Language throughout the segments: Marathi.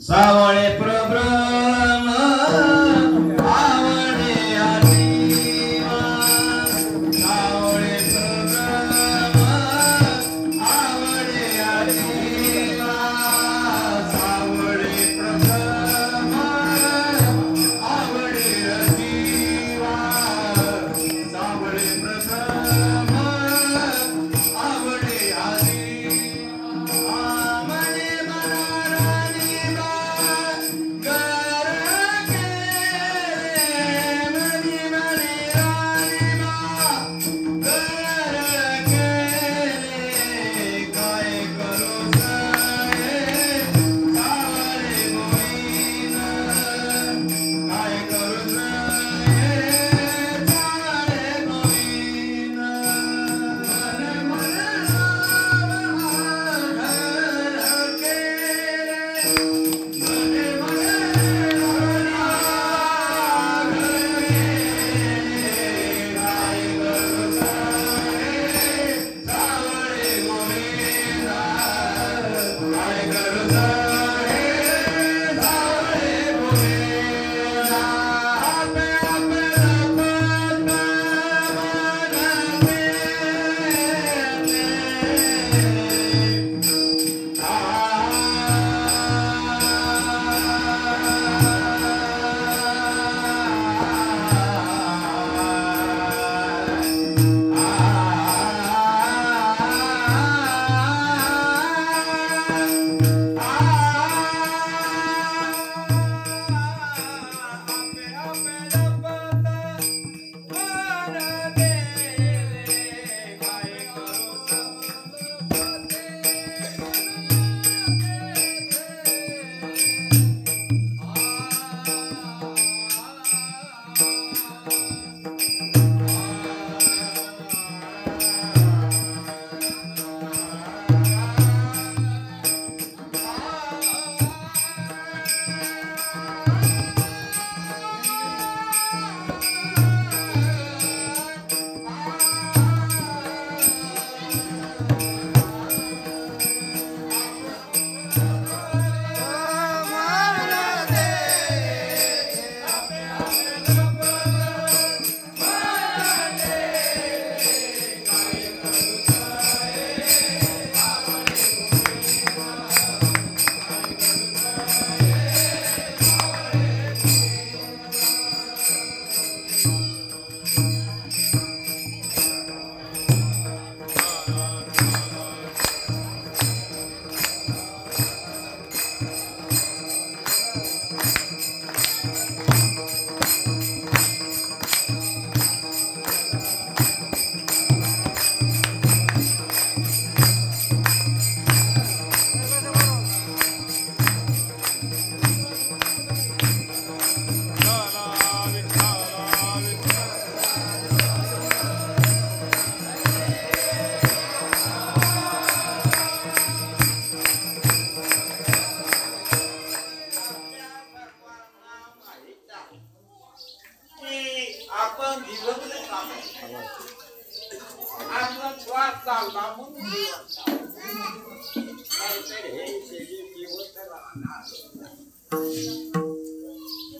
सावळे प्रभ्रम आवडे आजीवा सावळे प्रभ्रम आवडे आजीवा सावळे प्रभ्रम आवडे आजीवा सावळे प्रभ्रम आवडे आजीवा मने मनारानी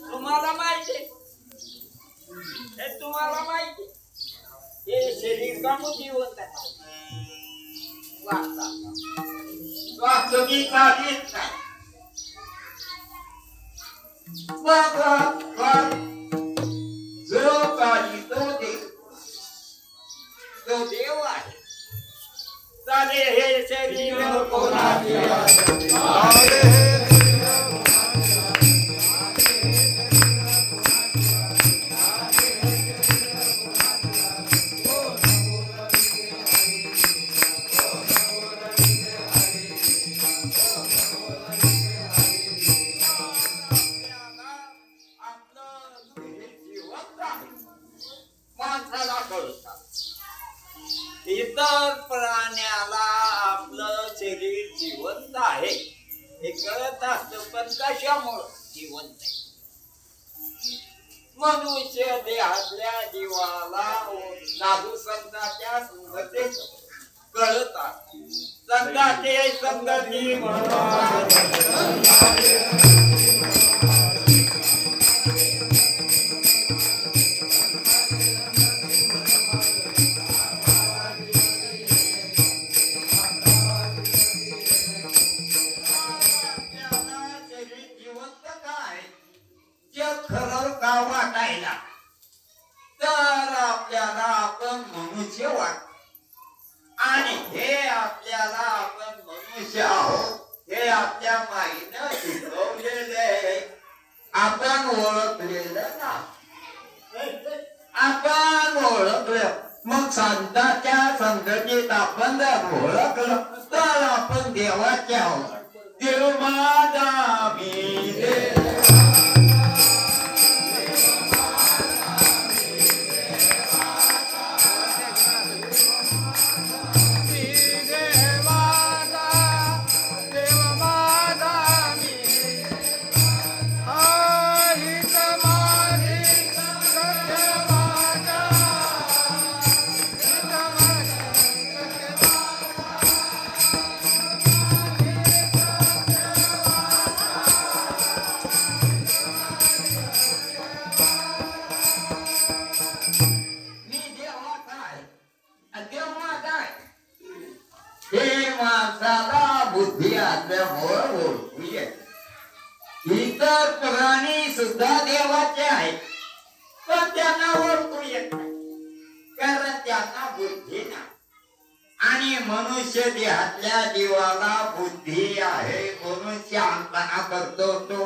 तुम्हाला माहिती हे तुम्हाला माहिती हे शरीर का जिवंत आहे वास्तविक काहीच नाही जो काही तो देव आहे चाले हे शरीर कोणाचे इतर प्राण्याला आपलं शरीर जिवंत आहे हे कळत असत पण कशामुळं जिवंत आहे मनुष्य देहातल्या जीवाला साधू संतांच्या संगतीत कळत असत संतांचे संगती वाटायला तर आपल्याला आपण मनुष्य वाट आणि हे आपल्याला आपण मनुष्य आहोत हे आपल्या माईनं शिकवलेले आपण ओळखलेलं ना आपण ओळखलं मग संतांच्या संगतीत आपण जर ओळखलं तर आपण देवाचे आहोत देव माझा मी देव इतर प्राणी सुद्धा देवाचे आहेत पण त्यांना ओळखू येत नाही कारण त्यांना बुद्धी नाही आणि मनुष्य देहातल्या जीवाला बुद्धी आहे म्हणून शहाणपणा करतो तो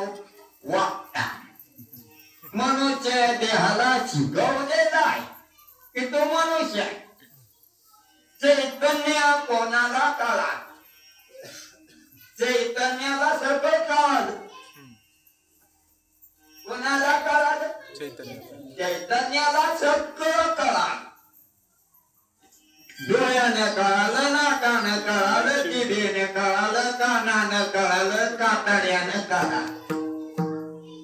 वागता मनुष्य देहाला शिकवलेला आहे की तो मनुष्य आहे चैतन्य कोणाला कळा चैतन्याला सगळं कळालं कोणाला कळालं चैतन्याला सगळं कळालं डोळ्यानं कळालं नाकानं कळालं जिभेनं कळालं कानानं कळालं कातड्यानं कळालं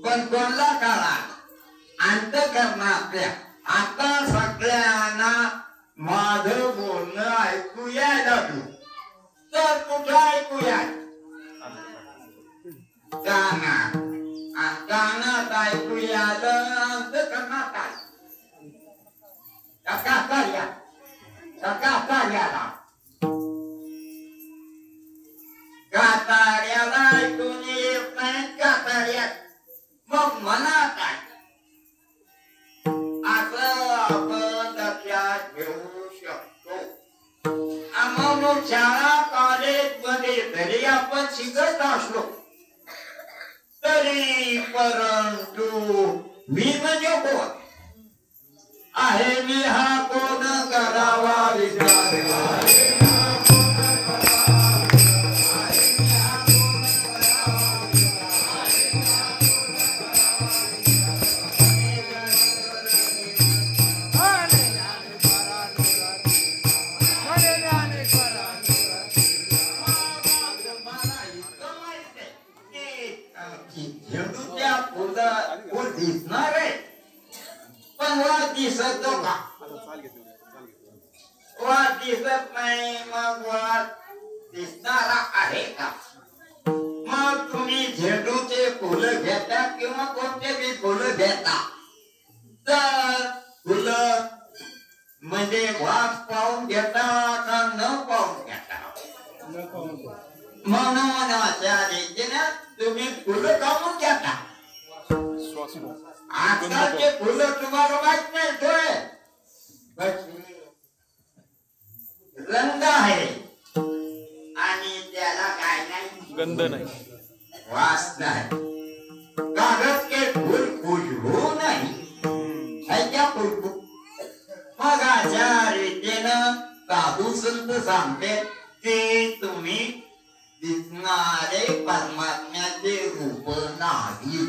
पण कोणाला कळालं अंतःकरणातल्या आता सगळ्यांना माझं बोलणं ऐकू यायला तर कुठं ऐकू याय कानात कानात ऐकू आलं अंतःकरणात आलं कातड्याला कातड्याला ऐकून येत नाही कातड्यात मग मनात आहे असं आपण लक्षात घेऊ शकतो मग शाळा कॉलेज मध्ये जरी आपण शिकत असलो तरी परंतु मी म्हणजे कोण आहे मी हा कोण करावा विचार दिसणार आहे पण वर दिसतो का वर दिसत नाही मग वर दिसणारा आहे का मग तुम्ही झेंडूचे फुलं कोणते बी फुलं घेता तर फुलं म्हणजे वास पाहून घेता का न पाहून घेता म्हणून अशा रीतीने तुम्ही फुलं काढून घेता आजकालचे फुलं तुम्हाला माहित नाही थोडे रंग आहे आणि त्याला काय नाही गंध नाही वास नाही कागज के फूल खुशबू नाही ऐक्या खुशबू मग अशा रीतीनं साधू संत सांगते की तुम्ही दिसणारे परमात्म्याचे रूप नाही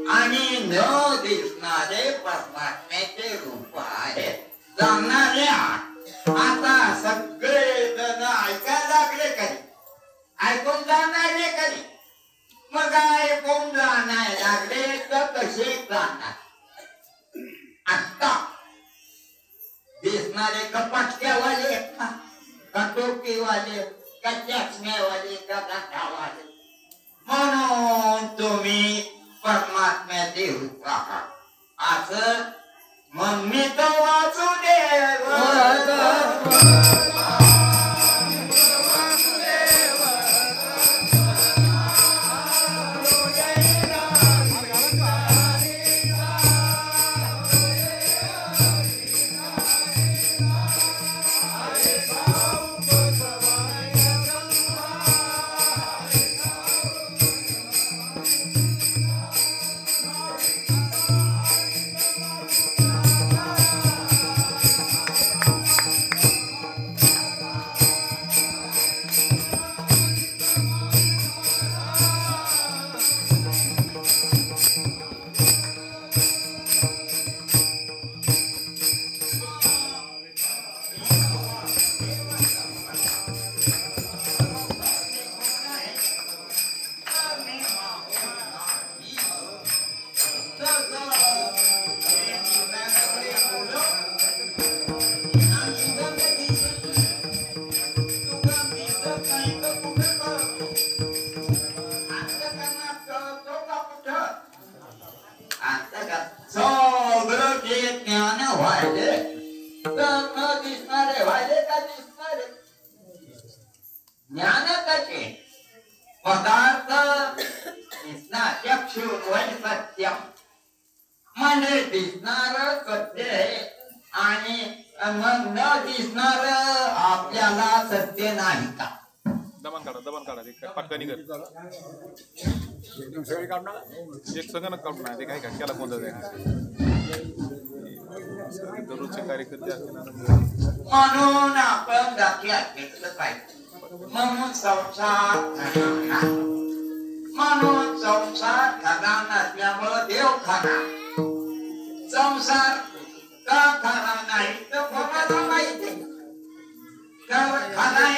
आणि न दिसणारे परमात्म्याचे रूप आहे जाणणारे आता सगळे जण ऐकायला लागले कधी ऐकून जाणारे कधी मग ऐकून जाणारे लागले तर कसे जाणार आता दिसणारे कपाटक्यावाले का टोपीवाले का चष्म्यावाले का गाठावाले म्हणून तुम्ही परमात्म्याचे रूप आहात असं मग मी तर वाचू दे पदार्थ सत्यम म्हणजे दिसणार सत्य आहे आणि मग न दिसणार आपल्याला सत्य नाही का दमन काढा ते पटकनी कर एक संगणक काढून ते काय केला कोणता दररोजचे कार्यकर्ते म्हणून आपण दाखल्यात घेतलं पाहिजे म्हणून संसार खरा नसल्यामुळं देव खरा संसार का खरा नाही तर कोणाला माहिती तर खराय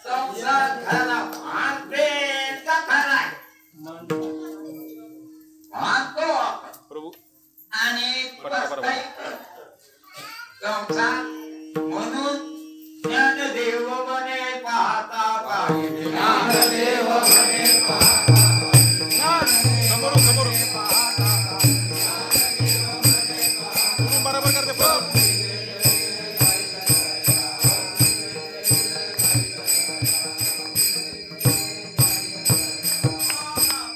संसार खरा मानते का खराय मानतो आपण प्रभू आणि संसार म्हणून ज्ञानदेव म्हणे पाहता पाहिजे ज्ञानदेव म्हणे समोर बरोबर करते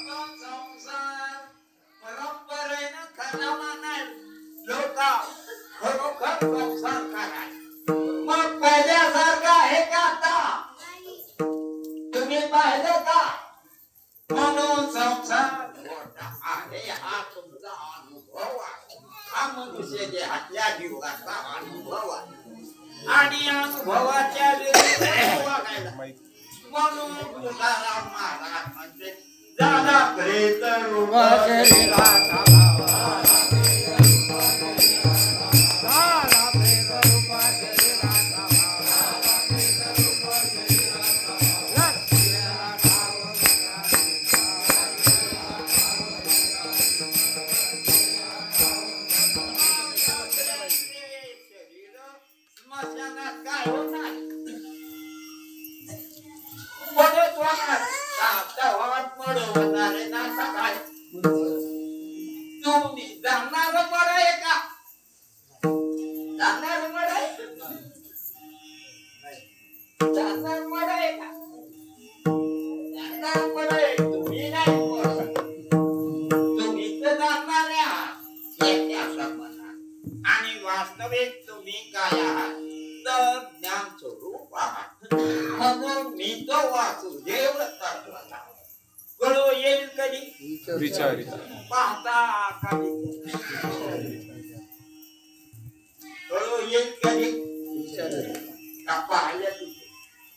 संसार परंपरेनं खरा मानाय लोक खरोखर संसार कराय मग पहिल्यासारखं आहे का आता तुम्ही पाहिलं का म्हणून संसार आहे हा तुमचा अनुभव आहे हा मनुष्य देहातल्या जीवाचा अनुभव आहे आणि अनुभवाच्या विरुद्ध वागायला म्हणून तुकाराम महाराज म्हणते झाला प्रेत रूप शरीराचा तुम्ही जाणार मड आहे का जाणार मड आहे जाणार मड आहे का जाणार मड आहे तुम्ही नाही मड तुम्ही तर जाणार आहात येत्या म्हणा आणि वास्तविक तुम्ही काय आहात तर ज्ञान स्वरूप आहात म्हणून मी तो वासुदेव तत्वाचा कळू येईल कधी विचार पाहता कधी कळू येईल कधी का पाहिल्या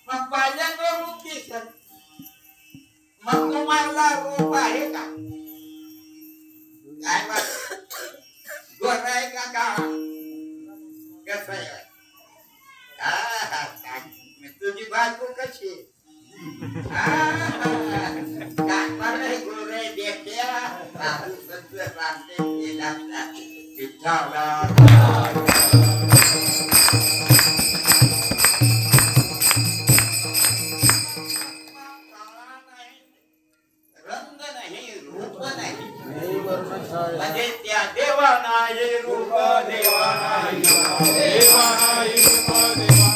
मग पाहिल्याचं रूप दिसत मग तुम्हाला रूप आहे का काय बात गोर आहे का कसं आहे तुझी बायको कशी काय मला गोरे देखत्या साधू संत रामदेव लागतात रंग नाही रूप नाही म्हणजे त्या देवा नाही रूप देवा नाही देवा नाही रूप देवा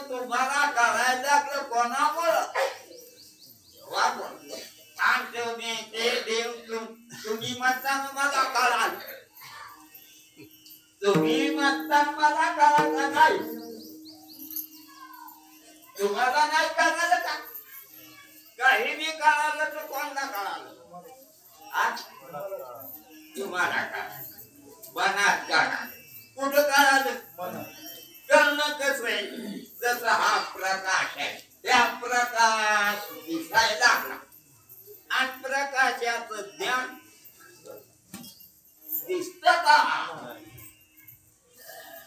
तुम्हाला करायला कोणामुळं तुम्ही म्हणता मला कळालं नाही, तुम्हाला नाही कळालं का? काही मी कळालं तर कोणाला कळालं? तुम्हाला का बनात कळालं? कुठं कळालं? कळणं कसं आहे? जसं हा प्रकाश आहे, त्या प्रकाश दिसायला लागला आणि प्रकाशाचं ज्ञान दिसत का?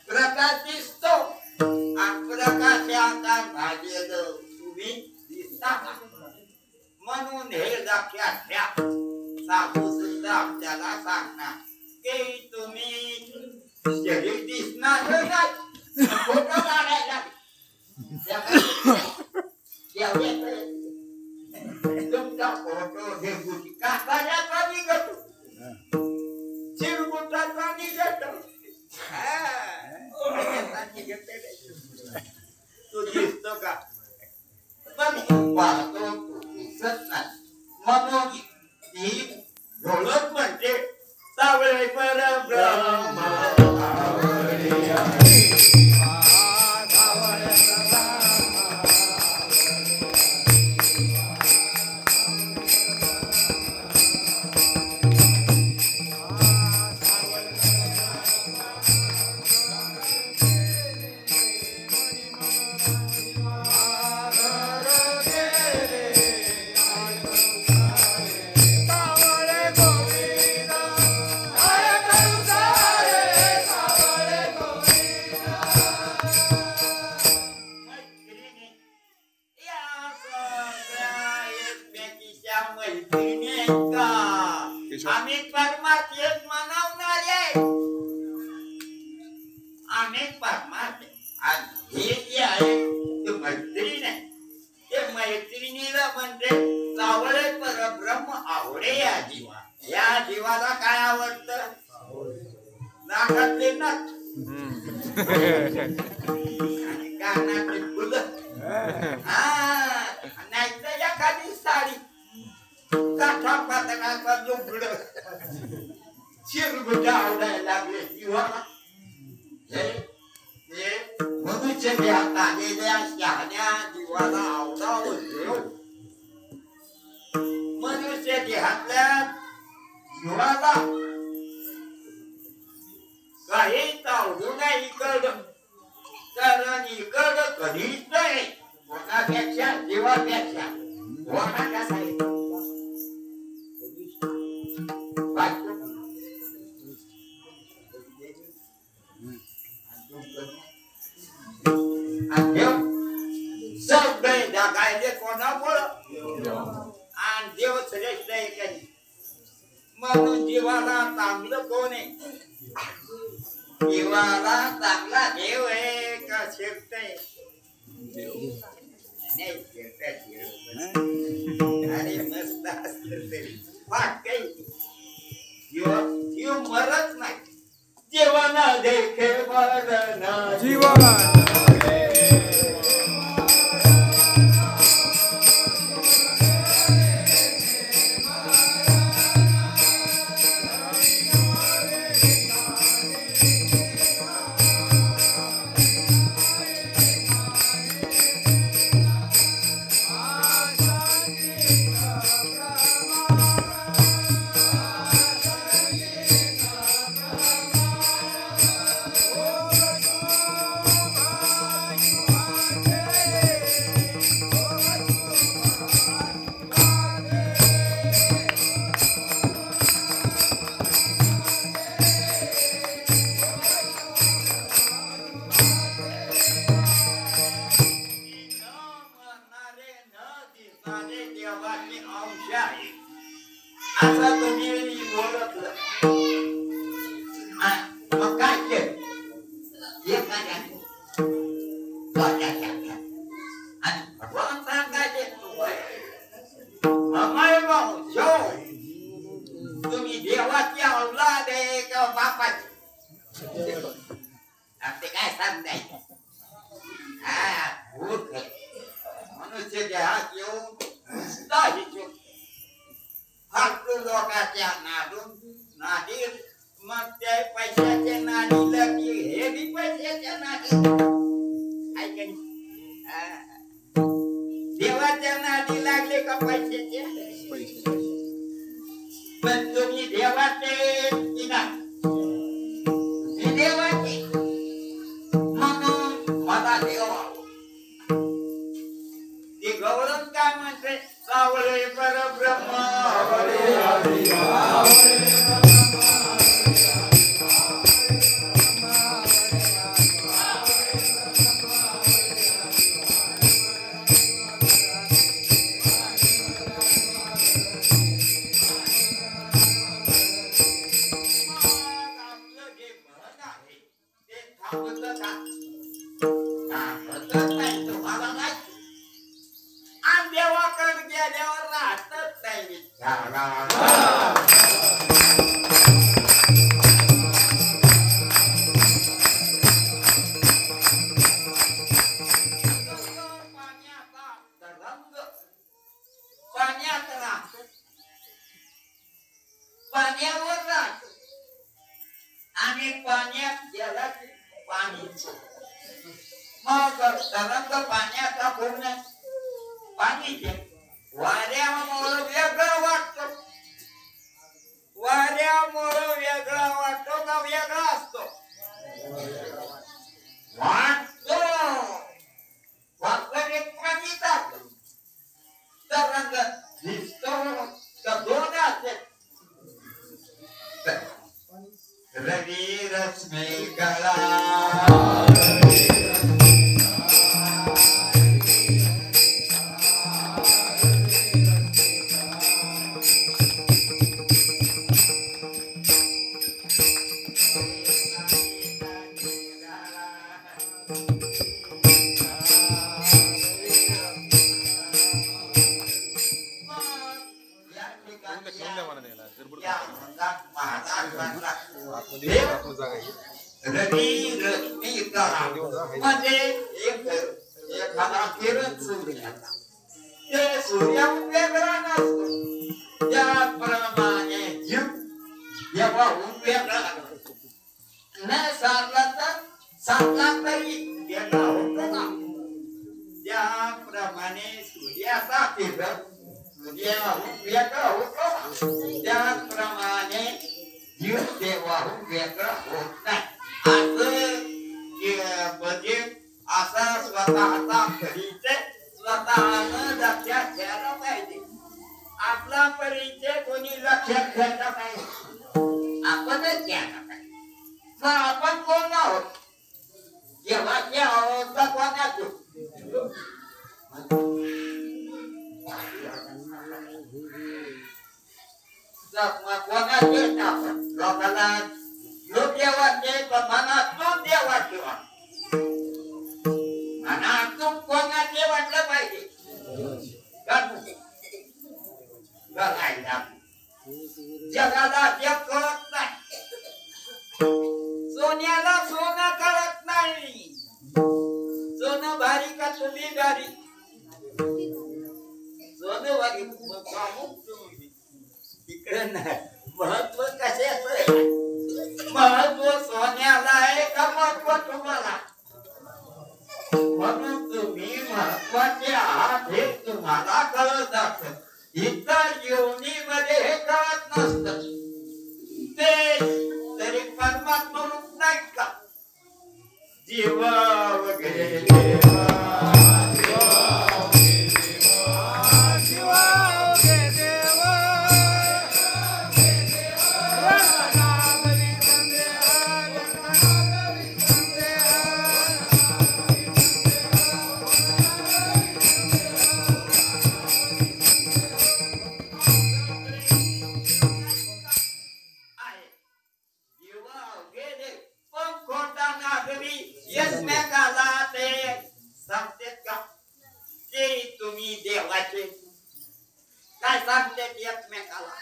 प्रकाश दिसतो आणि प्रकाशाचा भागेलं तुम्ही दिसता का? म्हणून हे लक्षात घ्या. साधू सुद्धा आपल्याला सांगणार की तुम्ही शरीर दिसणार नाही, फोटो काढायला तुमचा फोटो घेऊन काकाच्या निघतो, चिरगुटाचा निघतो, तू दिसतो का? पण पाहतो तू दिसत नाही. म्हणून ती ढोलक म्हणते सावळे परब्रह्म आम्ही परमात्मेत मनवणारे, आम्ही परमात्मे. हे जे आहे ते मैत्रीण आहे, ते मैत्रिणीला म्हणजे सावळे परब्रह्म आवडे या जीवा. या जीवाला काय आवडतं? नाकातले नथ आणि कानातले फुलं, नाही तर एखादी साडी, काठा पातळाचा लुगड, चिरगुटा आवडायला लागले जीवाला. मनुष्य देहात आलेल्या शहाण्या जीवाला आवडावं. मनुष्य देहातल्या जीवाला काही तावडू नाही इकडं, कारण इकडं कधीच नाही. कोणापेक्षा जीवापेक्षा कोणा कसा आहे सगळे जगायले कोणामुळं? आणि देव श्रेष्ठ आहे काही. म्हणून जीवाला चांगलं कोण आहे? जीवाला चांगला देव आहे का श्रेष्ठ आहे? नाही अरे मस्त असलं तरी फाट काही जीव मरत नाही. जीवाना देखे मरण जीवन आता तुम्ही ओळखलं. मग काय केलं? आणि भगवान सांगायचे तुम्ही देवाची औलाद आहे का बापाची? ते काय सांगायचं? मनुष्य देहात येऊन लोकांच्या नादून नादी, मग त्या पैशाच्या नादीला का पैशाचे पण तुम्ही देवाचे की नाही मी देवाचे म्हणून मला देवा ते गौरव काय म्हणते सावळे परब्रह्म आवळे पाण्यावर राहतो आणि पाण्यात गेला की पाणी मग तरंग पाण्याचा पूर्ण पाणी वाऱ्यामुळे वेगळं वाटतं वाऱ्यामुळे वेगळा वाटतो का वेगळा असतो वाटतो वाटतो एक पाणी जातो तरंग दिसतो का दोन असते रवी रश्मी गळा रवी रश्मी गळा म्हणजे एखादा किरण सूर्याचा ते सूर्याहून वेगळा नसतो त्याप्रमाणे जीव देवाहून वेगळा न सारला तरी वेगळा होतो ना त्याप्रमाणे सूर्याचा किरण सूर्याहून वेगळा होतो त्याप्रमाणे जीव देवाहून वेगळा होत नाही म्हणजे असा स्वतःचा परिचय स्वतःनं लक्षात घ्यायला पाहिजे आपला परिचय कोणी लक्षात घ्यायला पाहिजे आपणच घ्यायला पाहिजे मग आपण कोण आहोत देवाचे आहोत का कोणाचे कोणाचे लोकांना देवाचे मनातून देवाचे मनातून कोणाचे वाटलं पाहिजे जगाला जग कळत नाही सोन्याला सोनं कळत नाही सोनं भारी का तुम्ही भारी सोनं भारी इकडे नाही महत्व कशाचं महत्व सोन्याला आहे का महत्व तुम्हाला म्हणून तुम्ही महत्वाचे आहात हे तुम्हाला कळत असत इतर जीवनीमध्ये हे कळत नसत ते तरी परमात्मा रूप नाही का जीव वगैरे काय सांगते एकमेकाला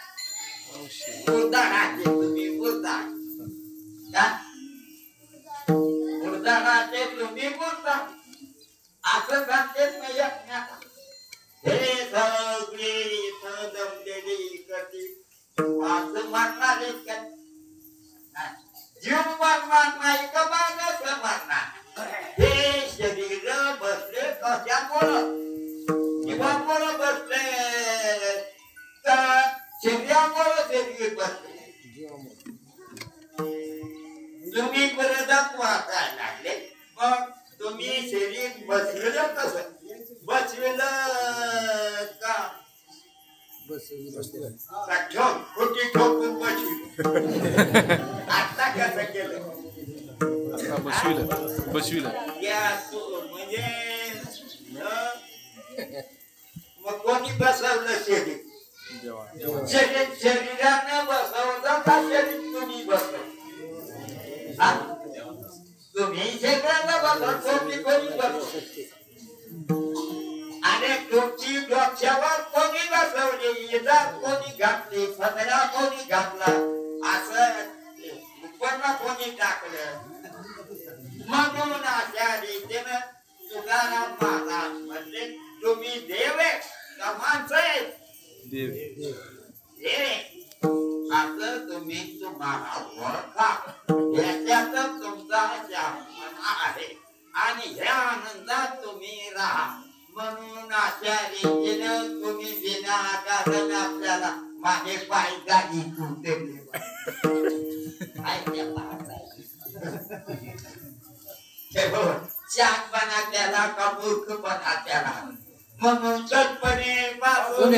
उदाहरणाचे तुम्ही उदाहरण उदाहरणाचे तुम्ही उदाहरण असं सांगते नाही एकमेकाला हे सगळे जमलेली कधी असं म्हणणारे जीव मारणार नाही का माणूस मारणार हे शरीर बसले कशामुळं जीवामुळं बसले ठोक खोटी ठोकून बसवी आता कसं केलं बसविलं म्हणजे मग कोणी बसवलं शरीरानं बसवलं का शरीर तुम्ही बसव तुम्ही शरीरानं बसव कोणी बसव आणि तुमची डोक्यावर कोणी बसवली इजा कोणी घातली फदरा कोणी घातला असं उत्पन्न कोणी टाकलं म्हणून अशा रीतीनं तुकाराम महाराज म्हणजे तुम्ही देव आहे का माणसं आहे असं तुम्ही तुम्हाला ओळखा याच्यातच तुमचा मन आहे आणि ह्या आनंदात तुम्ही राहा म्हणून अशा रीतीनं तुम्ही बिना कारण आपल्याला माझे पाय गाडी तुटते शांतपणा त्याला का मूर्खपणा त्याला म्हणून कल्पने पासून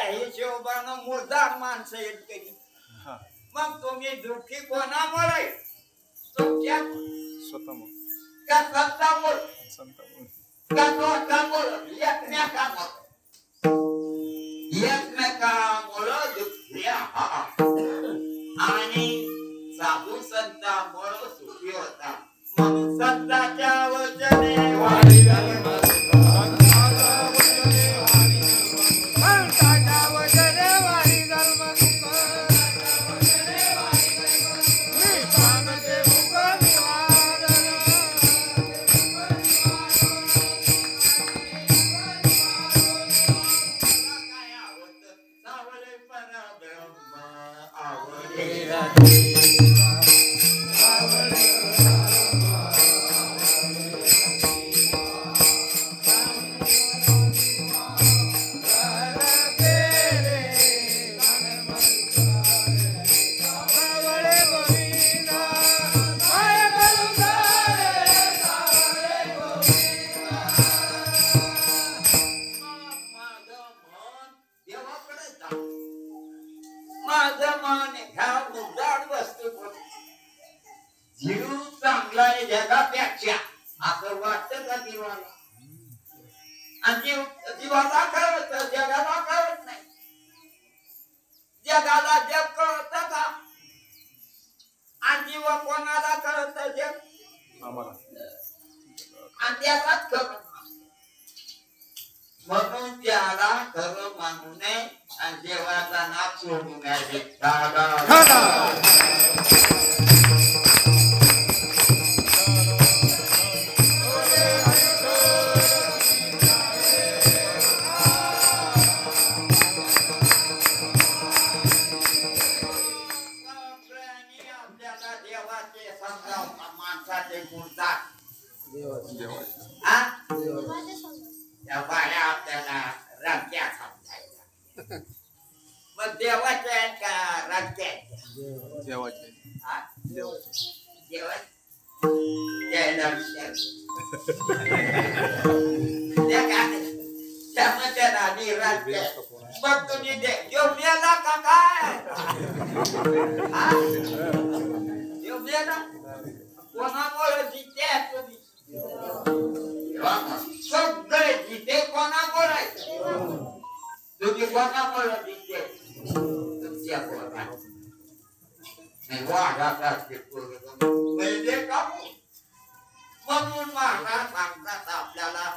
हिशोबानं मुर्दार माणसं येत कधी मग तुम्ही दुःखी कोणामुळे तुमच्या का संतामुळे का दोषामुळे एकमेकामुळं दुःखी आहात आणि साधू संतामुळं सुखी होता म्हणून संताच्या वचने वारी जीव चांगला आहे जगापेक्षा असं वाटतं का जीवाला आणि जीवाला कळत जगाला कळत नाही जगाला जग कळत का आणि जीवा कोणाला कळत जग आणि त्यालाच कळत म्हणून त्याला खरं मानू नये आणि देवाचा नाम सोडू नये माणसाचे गुणतात त्या बाया आपल्याला रांग्या समजायला मग देवाच्या आहेत का रांग्या त्यामध्ये राणी राज्य मग तुम्ही देवला का काय देवला कोणामुळे जिते तुम्ही सगळे जिते कोणामुळे तुम्ही कोणामुळे जिते तुमच्या पोरा म्हणजे कापू म्हणून महाराज सांगतात आपल्याला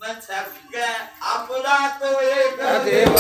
मग सगळ्या आपला तो एक देव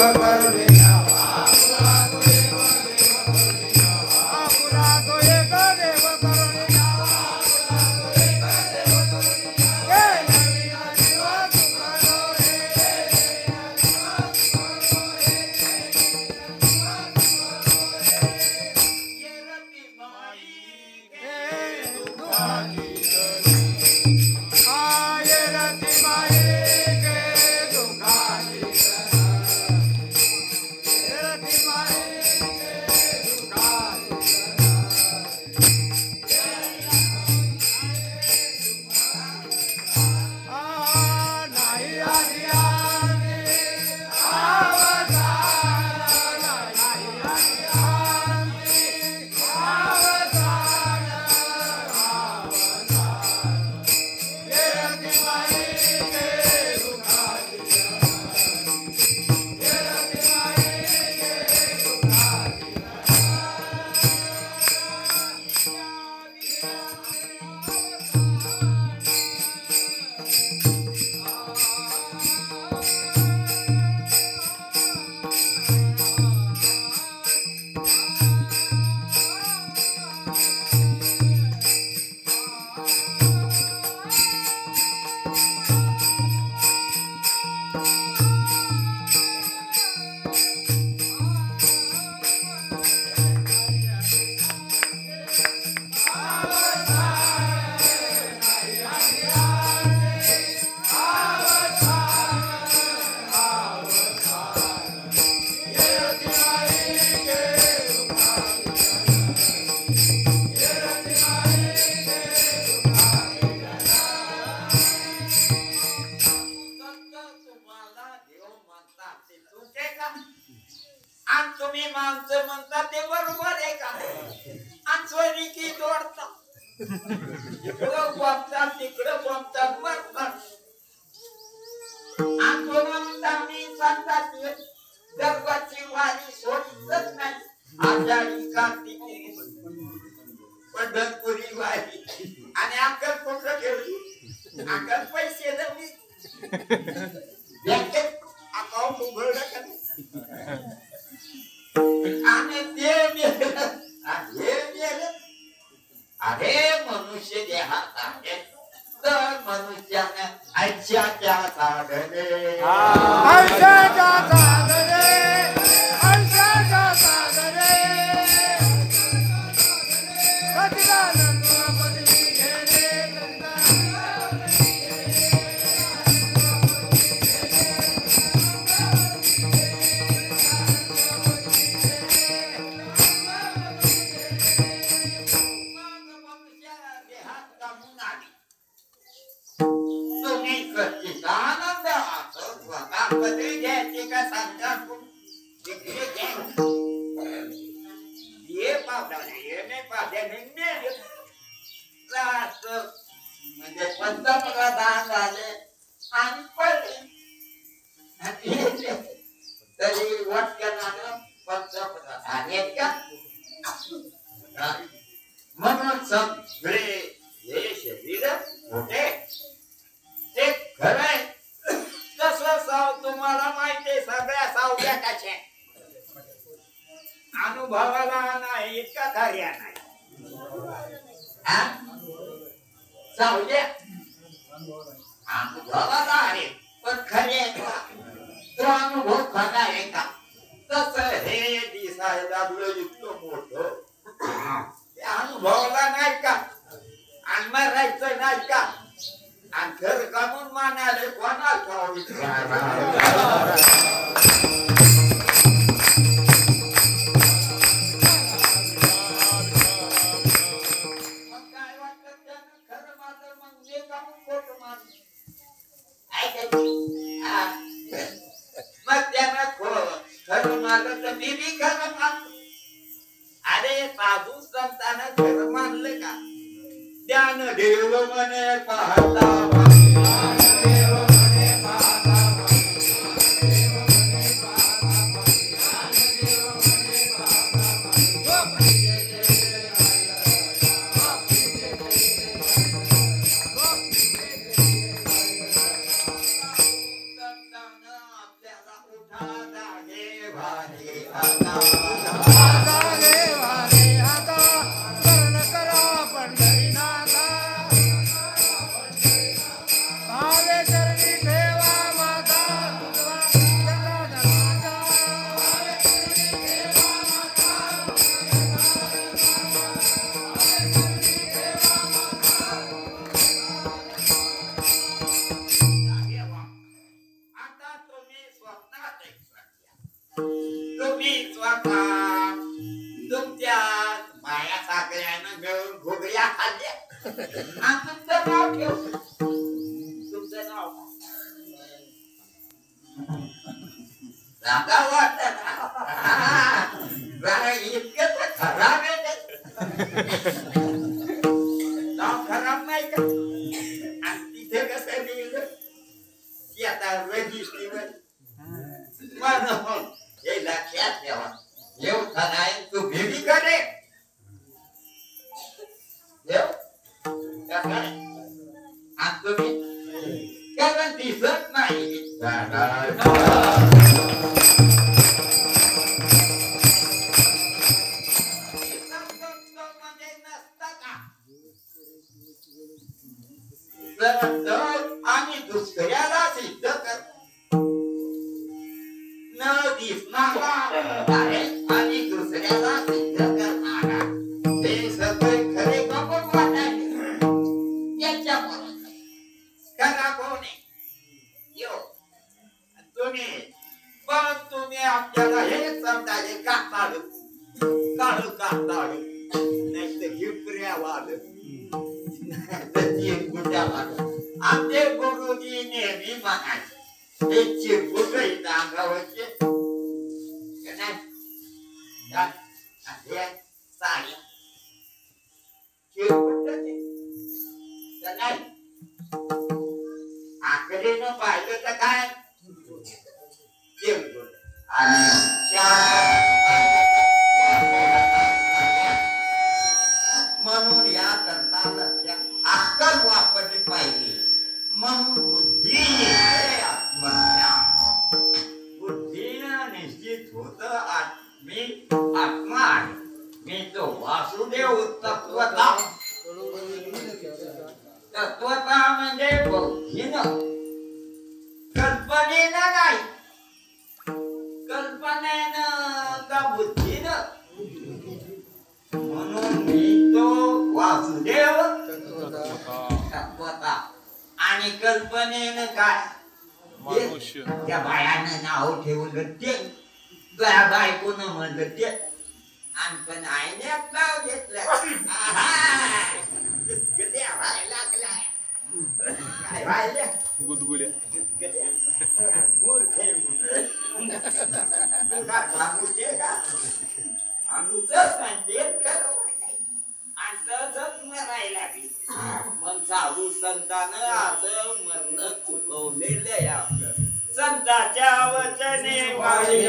इकडं बोंबतात तिकडं बोंबतात मरतात आणि म्हणून मी सांगतात गर्भाची वारी सोडतच नाही आषाढी कार्तिकी पंढरपुरी वारी आणि अक्कलकोट ठेवली अक्कल पैसे जमी बँकेत अकाउंट उघडलं का आणि ते मेलं हे मेलं अरे मनुष्य देहात आहे तर मनुष्याने आयुष्याच्या साधने आयुष्याच्या साधने आयुष्याच्या साधने सच्चिदानंद पदवी घेणे म्हणजे पंतप्रधान झाले आणि पडले तरी वाटक्यानं पंतप्रधान आहेत का म्हणून सगळे हे शरीर होते ते खरंय कसं साव तुम्हाला माहितीये सगळ्या सावल्या कशा अनुभवाला नाही इतका कार्य नाही सावल्या अनुभवाला आहे पण खरे आहे का तो अनुभव खरा आहे का तसं हे दिसायला लागलं इतकं मोठं ते अनुभवाला नाही का आणि मरायचं नाही का आणि घर कामून मानाले कोणाला अरे साधू संतांना खरं मानलं का ज्ञान देव म्हणे पाहता तुमच्या माया साखऱ्यानं मिळून घोगऱ्या खाल्ल्या आणि तुमचं नाव ठेव तुमचं नाव सांगा वाटत इतकं तर खराब आहे नाव खराब नाही का आणि तिथे कसं लिहिलं की आता रजिस्ट्रीवर म्हणून हे लक्षात ठेवा देव खराय तू भेटी करे देव आणि तुम्ही कारण दिसत नाही आणि दुसऱ्याला सिद्ध कर न दिसणारा आणि दुसऱ्याला सिद्ध करणारा हे सगळे खरे बघून वाटायचे याच्यामुळे खरा कोण आहे यो तुम्ही पण तुम्ही आपल्याला हे समजायचे काढताळू काढू काढताळू नाही तर हिपऱ्या वाद आमचे गुरुजी नेहमी म्हणायचे हे चिरकुट अंगावरचे साड्या चिरकुट आणि म्हणून या करता अक्कल वापरली पाहिजे म्हणून बुद्धी बुद्धीनं निश्चित होत मी आत्मा आहे मी तो वासुदेव तत्वता तत्वता म्हणजे बुद्धीनं कल्पनेनं नाही कल्पनेनं का बुद्धीनं म्हणून मी तो वासुदेव तत्वता आणि कल्पनेनं काय त्या बायानं नाव ठेवलं ते त्या बायकोनं म्हणलं ते आणि पण आईने नाव घेतलं काय व्हायला गुदगुल्या मूर्ख सांगूचे का सांगूचच नाही तेच खरं आणि तसंच मरायला लागली मग साधू संतानं असं मरण चुकवलेलं आहे आपलं संताच्या वचने वाळी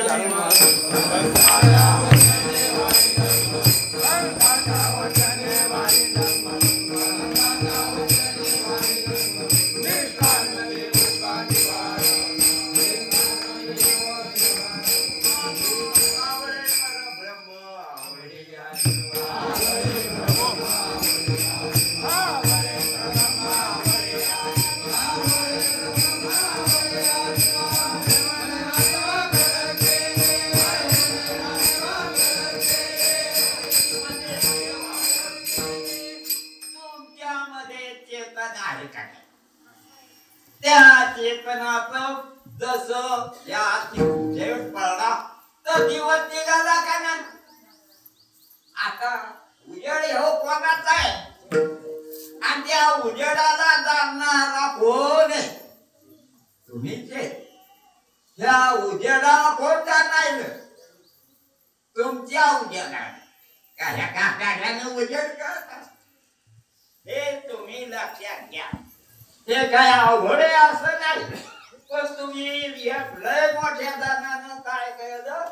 त्या चेतनाचं जसं या झेड पडला तर दिवस निघाला का नाही आता उजेड हो कोणाचा आहे आणि त्या उजेडाला जाणणारा कोण आहे तुम्हीच त्या उजेडाला कोण जाणार तुमच्या उजेडाला काय काकाने उजेड करता हे तुम्ही लक्षात घ्या हे काय अवघड आहे असं नाही पण तुम्ही लय मोठ्या जणांना काय केलं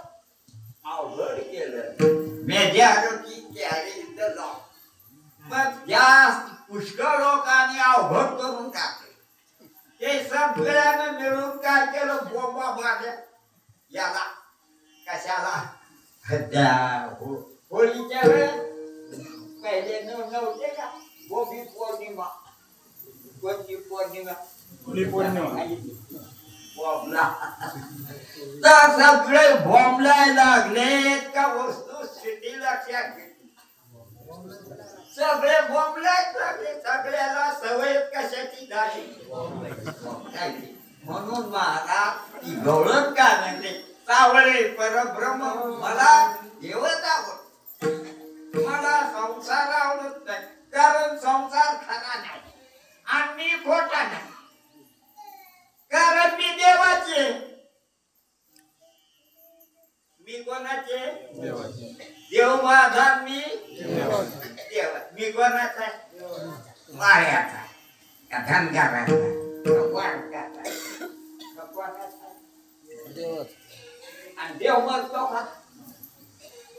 अवघड केलं मेजॉरिटी कॅरी द लॉ मग जास्त पुष्कळ लोकांनी अवघड करून टाकले ते सगळ्यांना मिळून काय केलं बोंबा मारल्या याला कशाला त्या होळीच्या वेळेस पहिले नव्हते का गोपी पौर्णिमा कोणती पौर्णिमा बॉम्बला तर सगळे बॉम्बलाय लागले का वस्तू स्थिती लक्षात घेतली सगळे बॉम्बलाय लागले सगळ्याला सवय कशाची झाली म्हणून महाराज ती गवळण का म्हणते सावळे परब्रह्म मला देवच आवडत मला संसार आवडत नाही कारण संसार खरा नाही आणि मी खोटा नाही कारण मी देवाचे मी कोणाचे देव माझा मी देवा मी कोणाचा माळ्याचा का धनगराचा आणि देव मरतो का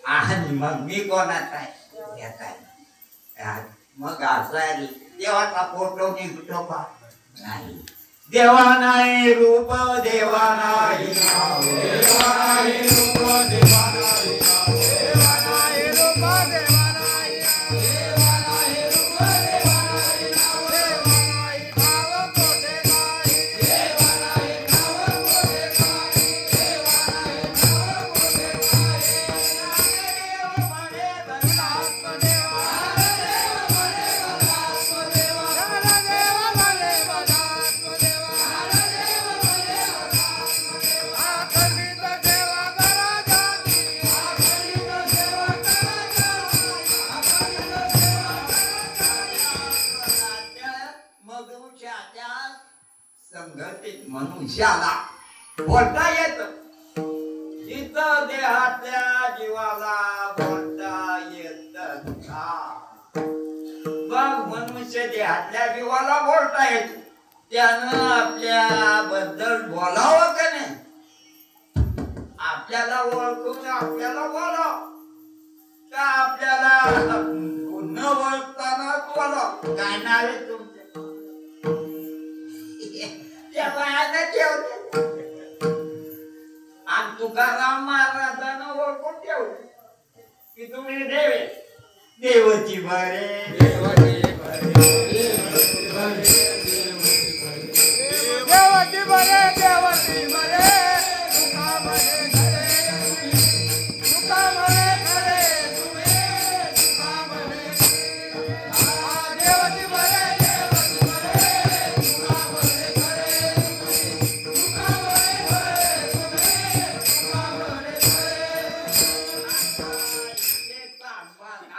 आणि मग मी कोणाचा आहे मग असं देवाचा फोटो निघतो का नाही देवा नाही रूप देवा नाही नाव देवा नाही रूप देवा नाही नाव देवा नाही रूप देवा नाही देवा नाही रूप देवा नाही नाव देवा नाही नाव कोठे नाही देवा नाही नाव कोठे नाही देवा नाही नाव कोठे नाही देव म्हणे धनात्म देवा मनुष्याला बोलता येत इथं देहातल्या जीवाला बोलता येत मग मनुष्य देहातल्या जीवाला बोलता येत त्यानं आपल्या बद्दल बोलावं का नाही आपल्या आपल्याला ओळखून आपल्याला बोलाव का आपल्याला न ओळखताना बोलाव? काय नाव आहे तुमचे? त्या बायाने ठेवले आणि तुकाराम महाराजांना ओळखून ठेवले की तुम्ही देवे देवची बरे देवाची बरे देवाची बरे तुका बरे खरे तुका बरे खरे तुम्ही तुका बरे देवाची बरे तुका बरे खरे तुका बरे खरे तुम्ही तुका बरे खरे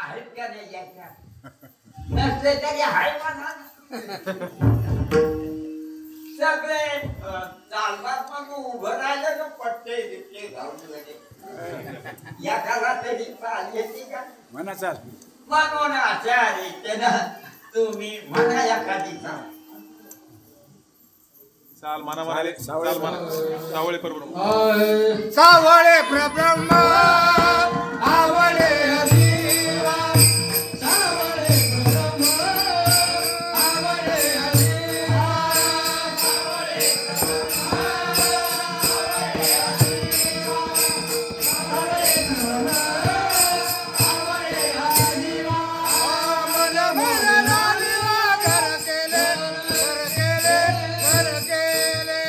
आहेत का नाही याच्यात? नसले तरी हाय म्हणा सगळे चालतात मग उभं राहिलं का पट्टे बिट्टे घालून लगे एकाला तरी चाल येते का? म्हणा चाल म्हणून अशा रीतीनं तुम्ही म्हणा एखादी चाल. चाल म्हणा म्हणाले चाल म्हणा सावळे बरोबर सावळे प्रब्रह्म आवळे हरिवा सावळे प्रब्रह्म आवळे हरिवा सावळे प्रब्रह्म आवळे हरिवा सावळे प्रब्रह्म आवळे हरिवा मन मन राधिवा घर केले घर केले घर केले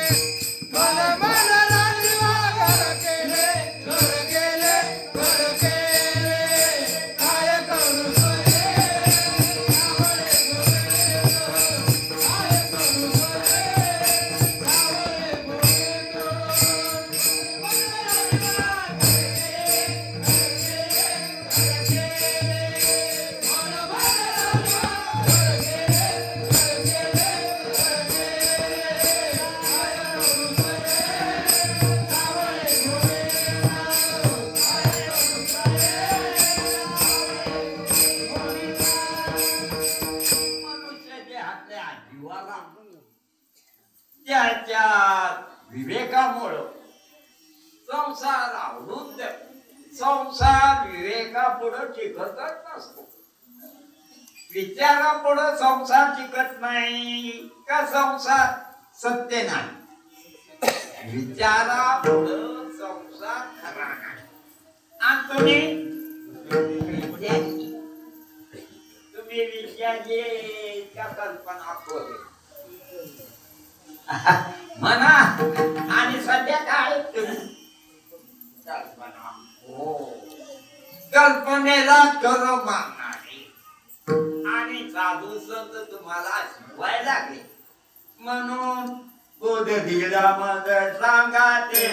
मन मन राधिवा घर केले घर केले घर केले काय करू सोये सावळे गोविंद काय करू सोये सावळे गोविंद मन राधिवा घर केले मन मन राधिवा घर केले घर केले काय करू सोये सावळे मनुष्य देहातल्या जीवाला त्याच्या विवेकामुळं संसार आवडून संसार विवेकापुढं टिकतच नसतो. विचारापुढं संसार टिकत नाही का संसार सत्य नाही. विचारापुढं संसार खरा नाही. आणि तुम्ही विचारले त्या कल्पना खोले म्हणा आणि सध्या काय तुम्ही कल्पना हो कल्पनेला खरं मानणारे आणि साधू संत तुम्हाला शिवाय लागले म्हणून बोध दिला मग सांगा ते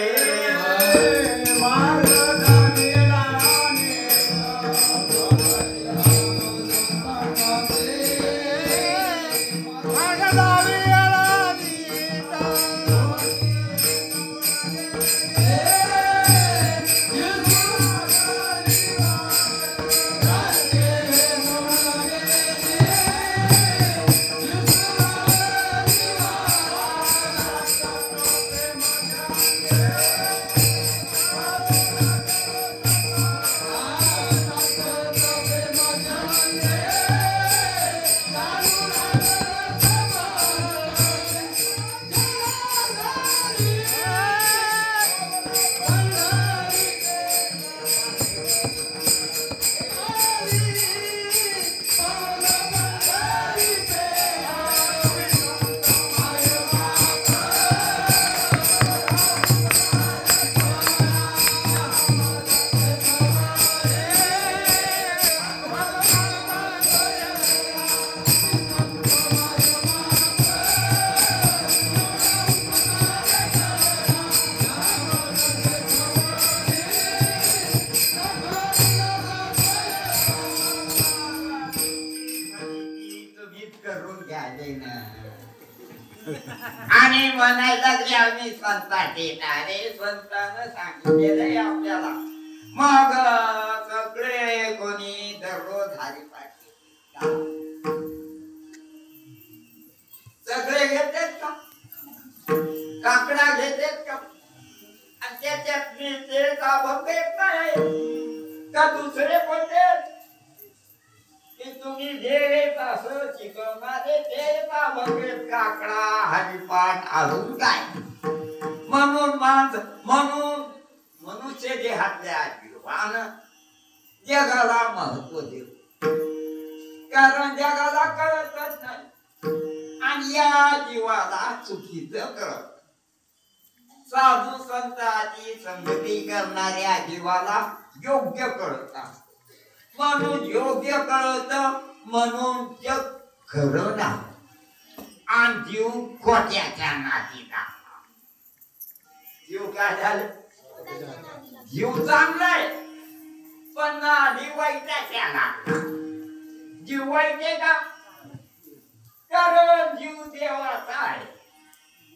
आणि म्हणायला लागले आम्ही संतांचे अरे संतांना सांगितलेलं आपल्याला मग सगळे कोणी दररोज हरिपाठ सगळे घेतात का काकडा घेतात का आणि त्याच्या त्यातली ते अभंग येत नाही का दुसरे कोणते की तुम्ही जे असं शिकवणारे ते अभंग काकडा हरिपाठ अजून काय म्हणून म्हणून मनुष्य देहातल्या जीवान जगाला महत्व देव कारण जगाला कळतच नाही आणि या जीवाला चुकीचं कळत साधू संतांची संगती करणाऱ्या जीवाला योग्य कळत म्हणून योग्य कळत म्हणून जग खरं नाही आणि जीव खोट्याच्या नादी लागला जीव काय झालं जीव चांगलाय पण नादी वाईटाच्या लागला जीव वाईट आहे का कारण जीव देवाचा आहे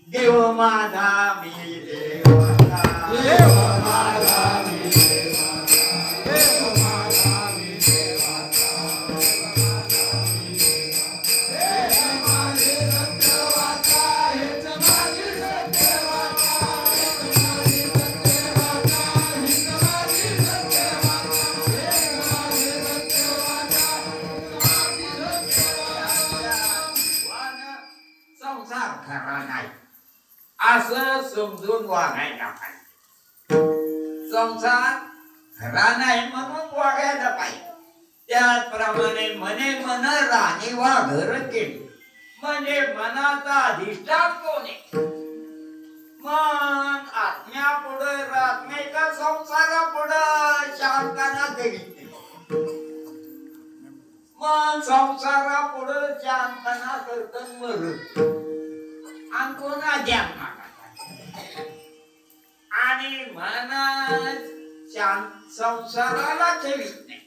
देव माझा मी देवाचा देव माझा मी देवाचा देव माझा मी देवाचा हे माझे सत्यवाचा हेच माझे सत्यवाचा हेच माझे सत्यवाचा हेच माझे सत्यवाचा हेच माझे सत्यवाचा संसार खरा नाही असं समजून वागायला पाहिजे संसार खरा नाही म्हणून वागायला पाहिजे त्याचप्रमाणे मने मन राणी वा घर केली म्हणजे मनाचा अधिष्ठान कोण आहे मन आत्म्या पुढे आत्मेच्या संसारा पुढे शांताना करीत मन संसारा पुढे शांताना करत मरत आणि कोणा ज्ञान आणि मन संसाराला ठेवीत नाही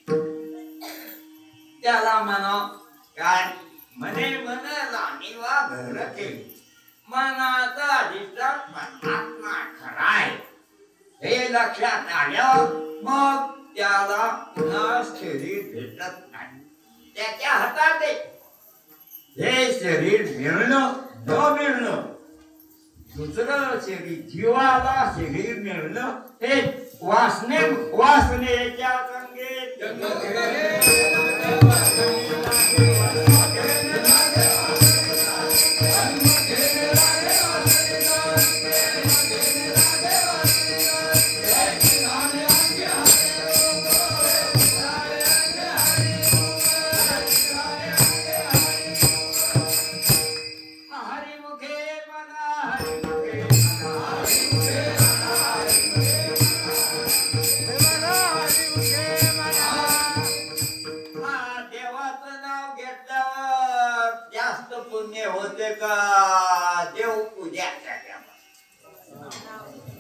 त्याला म्हणा काय मने मन राणी वा घर केली मनाचा अधिष्ठान परमात्मा खरा आहे हे लक्षात आल्यावर मग त्याला पुन्हा शरीर भेटत नाही त्याच्या हातात हे शरीर मिळणं न मिळणं दुसरं शरीर जीवाला शरीर मिळणं हे वासनेच्या संगीत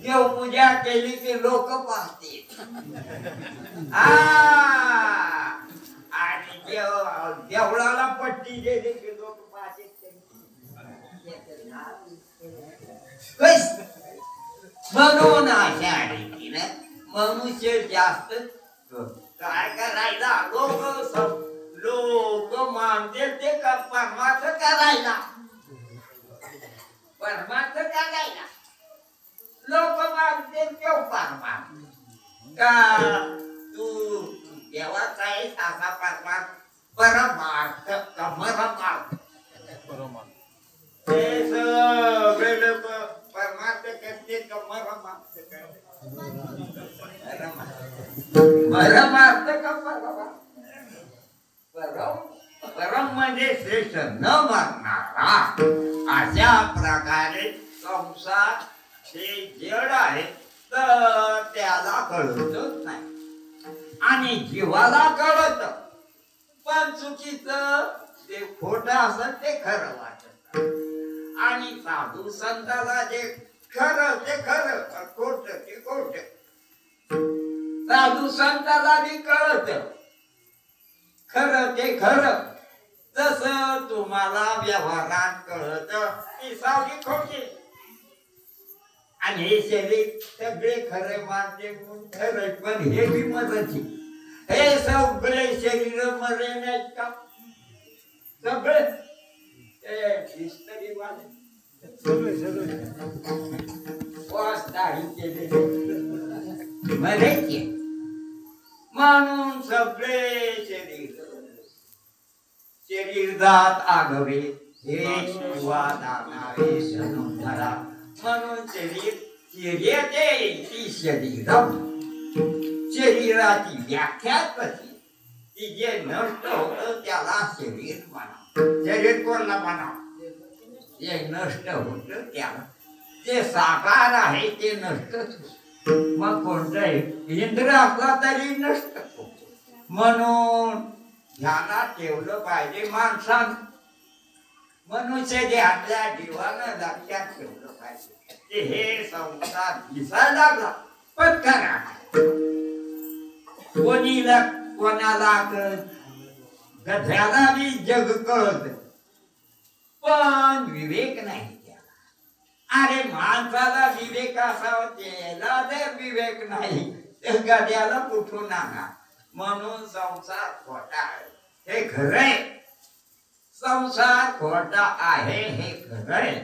देवपूजा केली की लोक पाहतील आणि देवळाला पट्टी दिली की लोक पाहतील म्हणून अशा रीतीनं मनुष्य जास्त काय करायला लोक मानतील ते परमार्थ करायला परमार्थ करायला लोक मानते तो परमार्थ का तू देवाचा आहे असा परमार्थ परमार्थ हे सगळे लोक परमार्थ करते परमार्थ परमार्थ का परम म्हणजे श्रेष्ठ न मानणारा अशा प्रकारे संसार हे जड आहे तर त्याला कळतच नाही आणि जीवाला कळत पण चुकीचं ते खोटं असत ते खरं वाटत आणि साधू संताला जे खरं ते खरं खोट ते खोट साधू संताला बी कळत खरं ते खरं जसं तुम्हाला व्यवहारात कळत ती सावली खोटी आणि हे शरीर सगळे खरे मानते खरे पण हे बी मरची हे सगळे शरीर मरे नाहीत का सगळे हिस्टरी वाले वास दाढी केलेले मरेचे म्हणून सगळे शरीर जात आगवे हे शिवा दानावे धरा म्हणून शरीराचे ती शरीराची व्याख्या कशी ती जे नष्ट होतं त्याला शरीर म्हणा. शरीर कोणला म्हणा जे नष्ट होतं त्याला. जे साकार आहे ते नष्टच होत. मग कोणतंही इंद्र असला तरी नष्ट होतो. म्हणून ध्यानात ठेवलं पाहिजे माणसानं. मनुष्य जे आपल्या जीवानं लक्षात ठेवलं पाहिजे ते हे संसार दिसायला लागला पण करा कोणाला गध्याला बी जग कळत पण विवेक नाही त्याला. अरे माणसाला विवेक असावा त्याला जर विवेक नाही तर गध्याला कुठून आणा. म्हणून संसार खोटा आहे हे खरंय. संसार खोटा आहे हे खरंय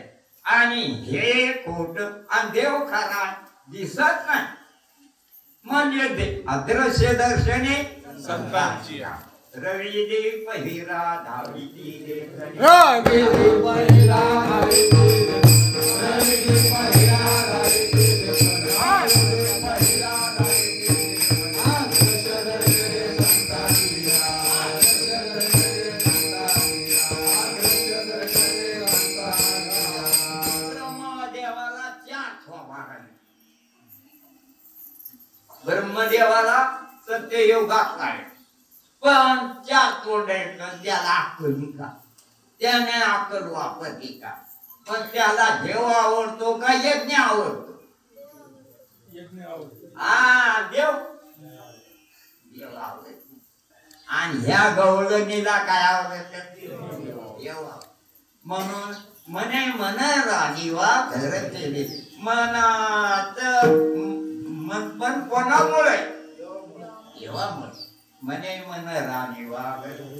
आणि हे खोट आणि देव खरा दिसत नाही. म्हणजे अदृश्य दर्शने संतांची रवी पहिरा धावी ब्रह्मदेवाला सत्ययोगात आहे पण चार तोंड त्याला अक्कल का त्याने अक्कल वापरली का. पण त्याला देव आवडतो का यज्ञ आवडतो. हा देव आवडतो. आणि ह्या गवळणीला काय आवडत देव. म्हणून मने मन राणीवा घर केले मनात मन पण कोणामुळे देवामुळे. मने मन राणीवा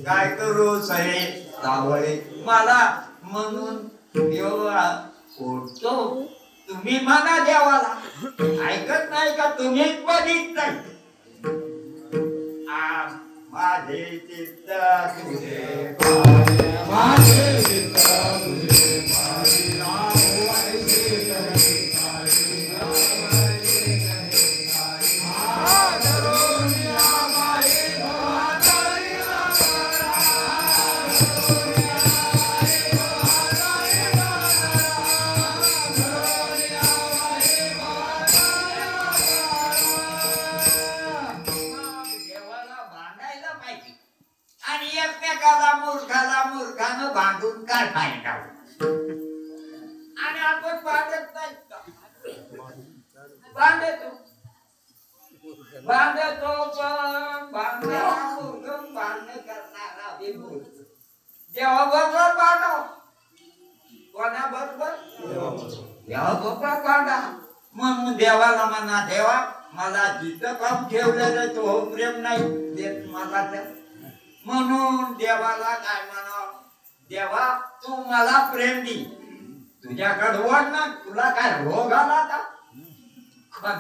काय करू सहे सावळे मला म्हणून देव ओढतो. तुम्ही म्हणा देवाला ऐकत नाही का तुम्हीच बघित नाही. माझे चित्त तुझे माझे चित्त तुझे मूर्खानं बांधून काय फायदा. आणि आपण बांधत नाही बांधतो पण बांधणं करणारा देवाबरोबर बांधव. कोणाबरोबर देवाबरोबर बांधा. म्हणून देवाला म्हणा देवा मला जिथं काम ठेवलेलं तो प्रेम नाही देत मला तर. म्हणून देवाला काय म्हणावं देवा तू मला प्रेम दे. तुझ्याकडे वड ना तुला काय रोग आला का. पण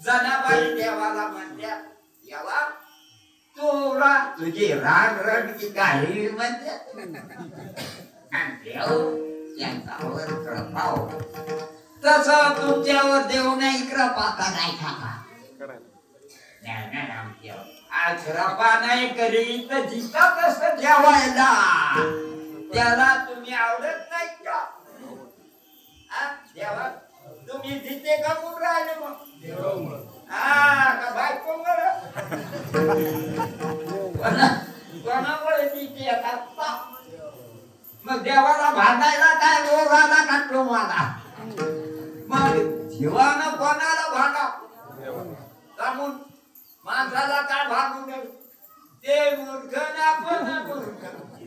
जनाबाई देवाला म्हणत्या देवा तुला तुझी राग रडकी काही म्हणते. आणि देव त्यांच्यावर कृपा होतो. तसं तुमच्यावर देव नाही कृपा करायचा का. कृपा नाही करी तर जिथं कसं जेवायला त्याला तुम्ही आवडत नाही का. देवा तुम्ही जिथे कमून राहिले मग का बायको कोणामुळे तिथे येतात. मग देवाला भांडायला काय रोग आला का तो मला. मग जीवानं कोणाला भांडा कामून माणसाला काय भांडू नये. ते मूर्ख ना आपण मूर्ख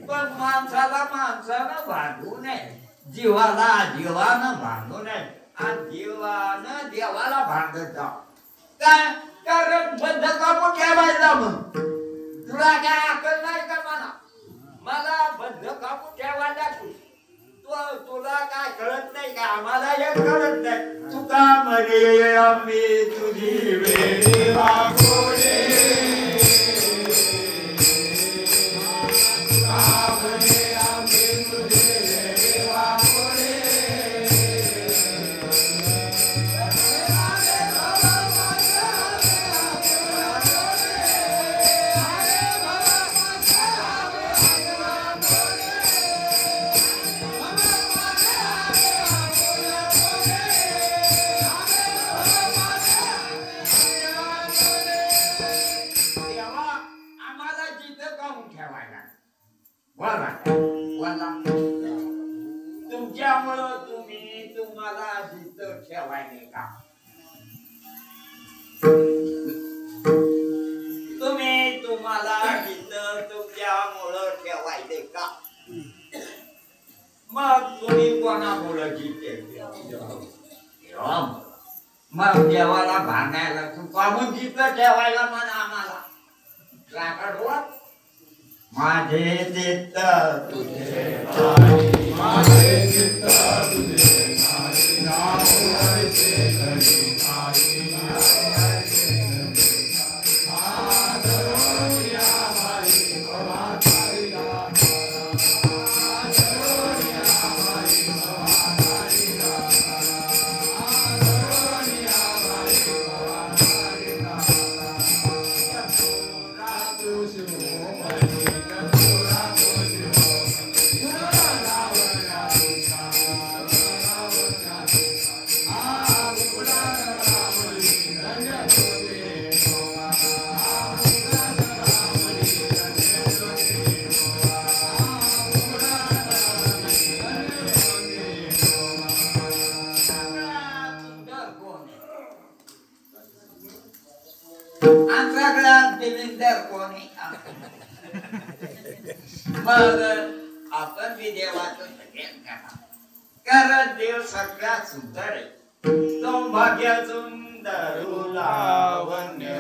पण माणसानं भांडू नये. जीवानं भांडू नये. आणि जीवानं देवाला भांडत जाव काय कारण बद्ध कामून ठेवायला. मग तुला काय अक्कल नाही का मला बद्ध कामून ठेवायला. तुला काय कळत नाही का आम्हाला एक कळत नाही. तू तुका मरे आम्ही तुझी वेळी वागोडे तुमच्यामुळं तुम्हाला जिथं ठेवायले का तुम्हाला जिथं तुमच्यामुळं ठेवायले का मग तुम्ही कोणामुळं जिथे मग देवाला भांडायला तुका मग जिथं ठेवायला म्हणा आम्हाला राखडवर माझे चित्त तुझे माझे चित्त तुझे नाम वरचे घरी मग आपण बी देवाचं सगळ्यात करा कारण देव सगळ्यात सुंदर आहे सौभाग्य सुंदर लावण्य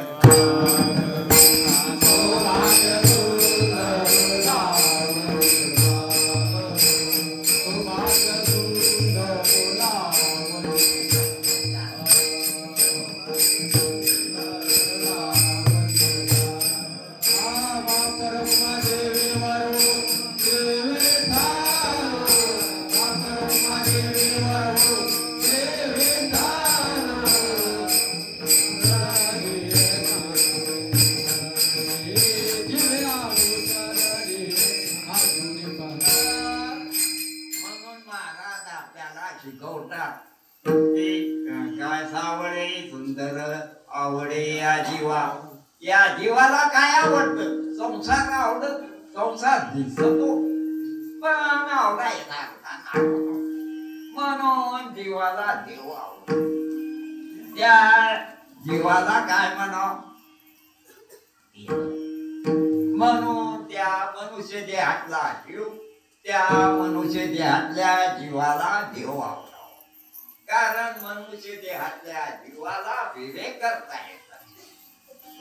या जीवाला काय आवडतं संसार आवडत संसार दिसतो पण आवडायचा म्हणून जीवाला देव आवडतो त्या जीवाला काय म्हणावं म्हणून त्या मनुष्य देहातला जीव त्या मनुष्य देहातल्या जीवाला देव आवडावा कारण मनुष्य देहातल्या जीवाला विवेक करता येत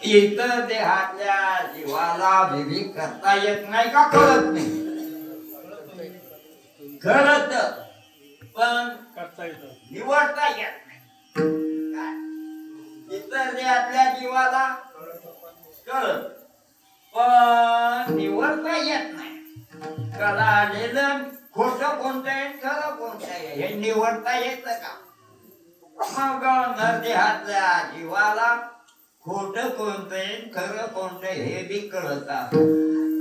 इतर देहातल्या जीवाला विवेक करता येत नाही का कळत नाही कळत पण निवडता येत नाही इतर देहातल्या जीवाला कळत पण निवडता येत नाही कळालेलं खोटं कोणतं आहे खरं कोणतं आहे हे निवडता येत का मग नर देहातल्या जीवाला खोट कोणतंय खरं कोणतं हे बी कळत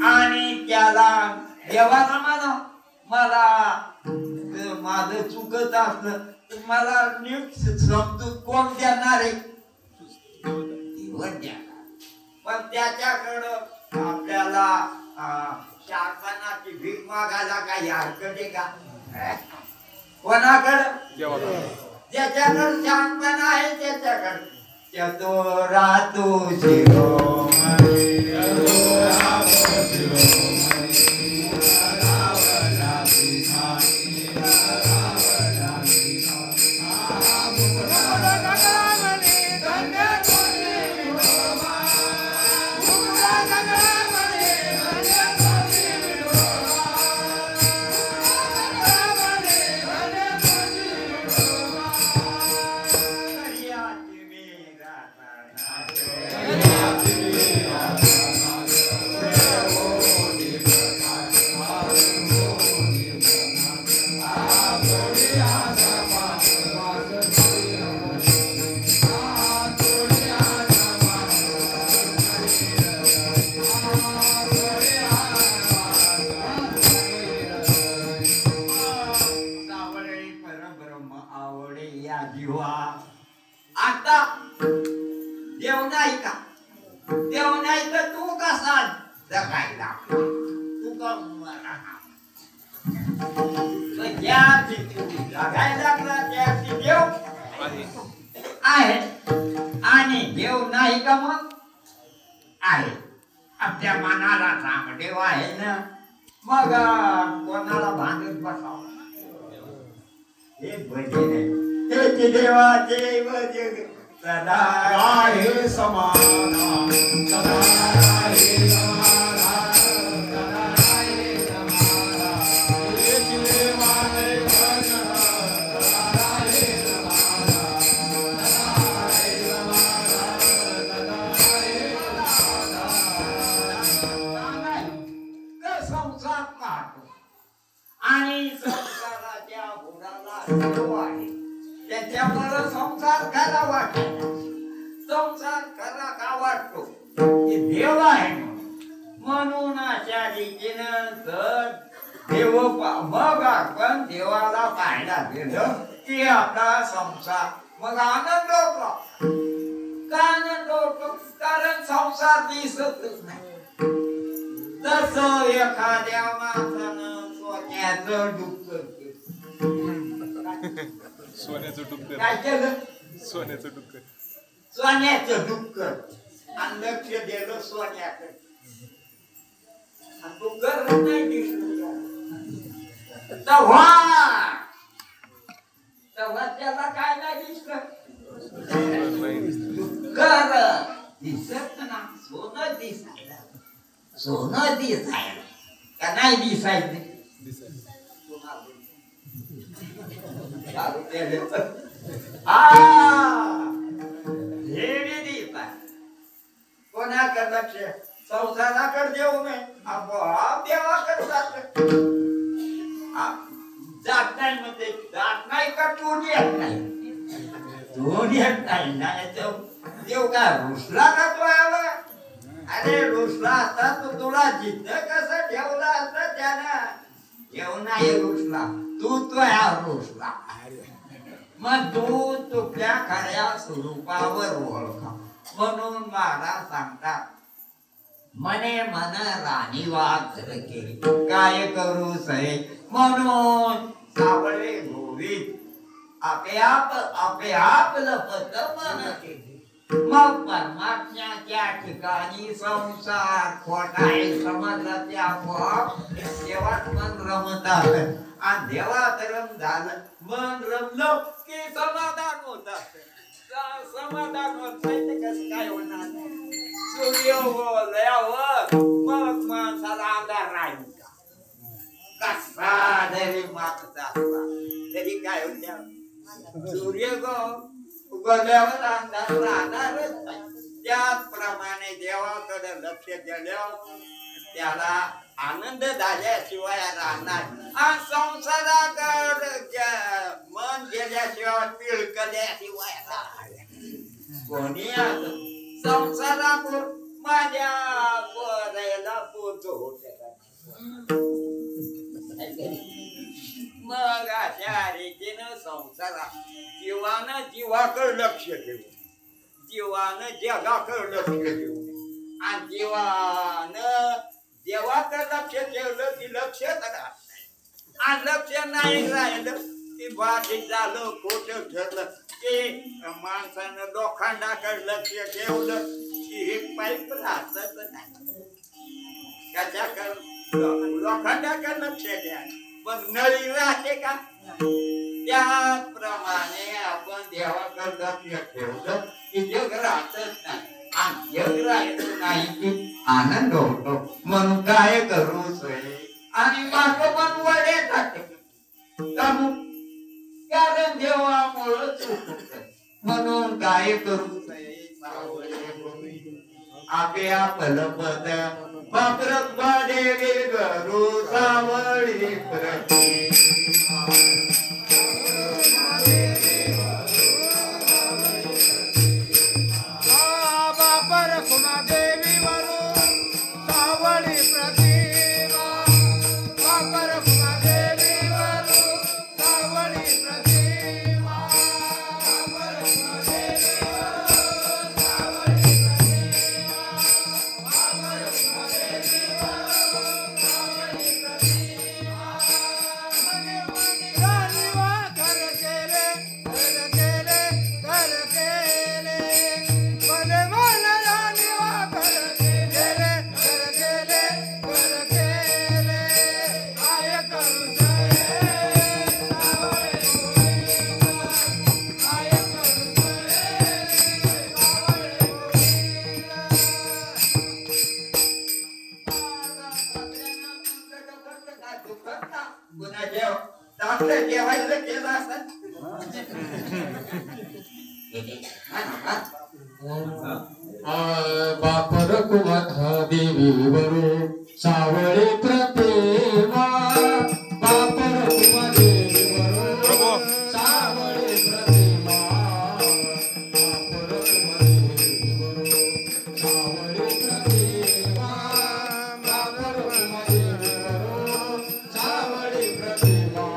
आणि त्याला देवाला म्हणा मला माझं चुकत असलं मला नीट समजून कोण देणार आहे पण त्याच्याकडं आपल्याला शासनाची भीक मागायला काही हरकत आहे का कोणाकडं ज्याच्याकडं शांतपणा आहे त्याच्याकडं चतुरातु शिरोमणी ज्या ठिकाणी लागायला लागला त्या ठिकाणी देव आहे आणि देव नाही का मग आहे. आपल्या मनाला सांग देव आहे ना मग कोणाला भांडत बसावं. हे भजन आहे देवाचे भजन सदा राहे समाधान सदा राहे समाधान सदा राहे समाधान एक देवाचे भजन सदा राहे समाधान सदा राहे समाधान सदा राहे समाधान. संसार पाहतो आणि संसाराच्या बुडाला देव आहे त्याच्यावर संसार करा वाटतो. संसार करा का वाटतो की देव आहे म्हणून अशा रीतीनं जर देव मग आपण देवाला पाहायला गेलं की आपला संसार मग आनंद होतो. का आनंद होतो कारण संसार दिसतच नाही. तसं एखाद्या माणसानं सोन्याचं डुक्कर सोन्याचं डुक्कर काय केलं सोन्याचं डुक्कर सोन्याचं डुक्कर आणि लक्ष दिलं सोन्याकडे आणि डुक्कर नाही दिसलं. तेव्हा त्याला काय नाही दिसलं डुक्कर दिसत ना सोनं दिसायला. सोनं दिसायला का नाही दिसायचं कोणाकडे लक्ष संसाराकडे देऊ नये आपोआप देवाकडे जात नाही म्हणजे जात नाही का तोंड येत नाही. तोंड येत नाही देव काय रुसला का तो आला. अरे रुसला असता तो तुला जिद्द कसं ठेवला असता त्यानं. देव नाही रुसला तू रुसला. मग तू तुझ्या खऱ्या स्वरूपावर ओळखा. म्हणून महाराज सांगतात मने मन राणी वाच केली काय करू सरे म्हणून सावळे गोविंद आपे आप लपत मन केली. मग परमात्म्याच्या ठिकाणी संसार खोटा आहे समजलं त्या देवात मन रमतात आणि देवात रम झालं मन रमलं की समाधान होत. समाधान होत नाही तर कसं काय होणार. सूर्य उगवल्यावर मग माणसाला अंधार राहील का कसा जरी माणसाचा असला तरी काय होत्या सूर्य उगवल्यावर अंधार राहणारच नाही. त्याचप्रमाणे देवाकडे लक्ष दिल्यावर त्याला आनंद झाल्याशिवाय राहणार आणि संसाराकडे मन गेल्याशिवाय पिळकल्याशिवाय राहणार. कोणी संसारावर माझ्या बोलायला पोचो होते मग अशा रीतीनं संसारा जीवानं जीवाकडे लक्ष देऊ जीवानं जगाकडे लक्ष देऊ आणि जीवानं देवाकडे लक्ष ठेवलं की लक्ष राहत नाही आणि लक्ष नाही राहिलं की बाधित झालं खोटं ठरलं की माणसानं लोखंडाकडे लक्ष ठेवलं की हे पाईप राहतच नाही. त्याच्याकडे लोखंडाकडे लक्ष द्या मग नळी राहते का. त्याप्रमाणे आपण देवाकडे लक्ष ठेवलं की जग राहतच नाही आणि जग राहिलं नाही की आनंद होतो. म्हणून काय करू सोय आणि माग पण वडे जाते कारण देवामुळं चूक होत. म्हणून काय करू आपे आपलं पद बापरत देवी गरू सावळी प्रती पुन्हा जेव चांगलं जेवायला केलं असत बापर कुमार देवी वरू सावळे प्रतिमा बापर कुमार देवी वरू सावळे प्रतिमा बापर कुमार देवी वरू सावळे प्रतिमा बापर कुमार देवी वरू सावळे प्रतिमा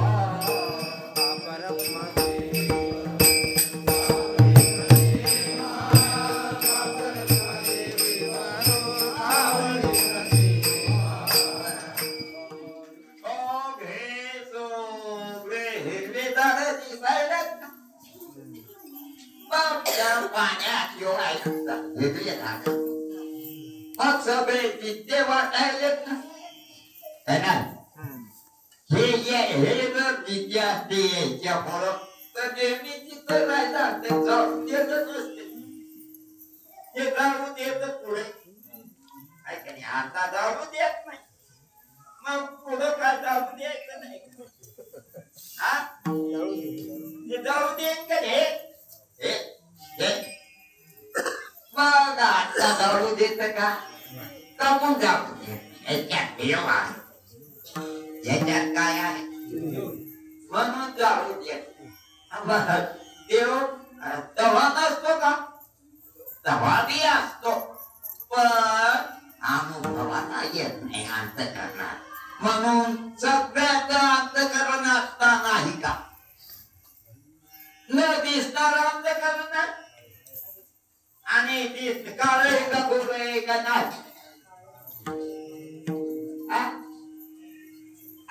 बापर कुमार पाण्यात योगायला मग सगळे विद्ये वाटायला येत ना हे जर विद्या असते याच्यामुळं तर नेहमी तिथं राहायला ते जाऊन देतच असते हे जाऊ देत पुढे ऐकणे आता जाऊ देत नाही मग पुढं काय जाऊ द्यायचं नाही हा हे जाऊ देत का मग आता जाऊ देत का कमून जाऊ देत याच्यात देव आहे याच्यात काय आहे म्हणून जाऊ देत देव तेव्हा नसतो का तेव्हा बी असतो पण अनुभवाला येत नाही अंतःकरणात म्हणून सगळ्यात अंतःकरण असतानाही का न दिसणारा अंतःकरण आणि काळे का गोरे का नाही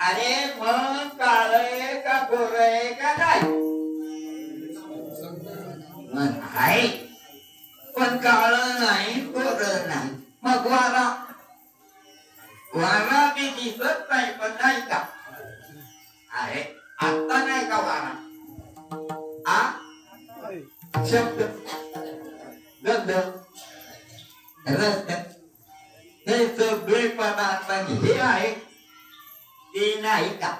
अरे मग काळे का गोरे का नाही आहे पण काळ नाही गोर नाही मग वारा वारा बी दिसत नाही पण नाही का अरे आता नाही का वारा शब्द गंध रस हे सगळे पदार्थ हे आहे ते नाही का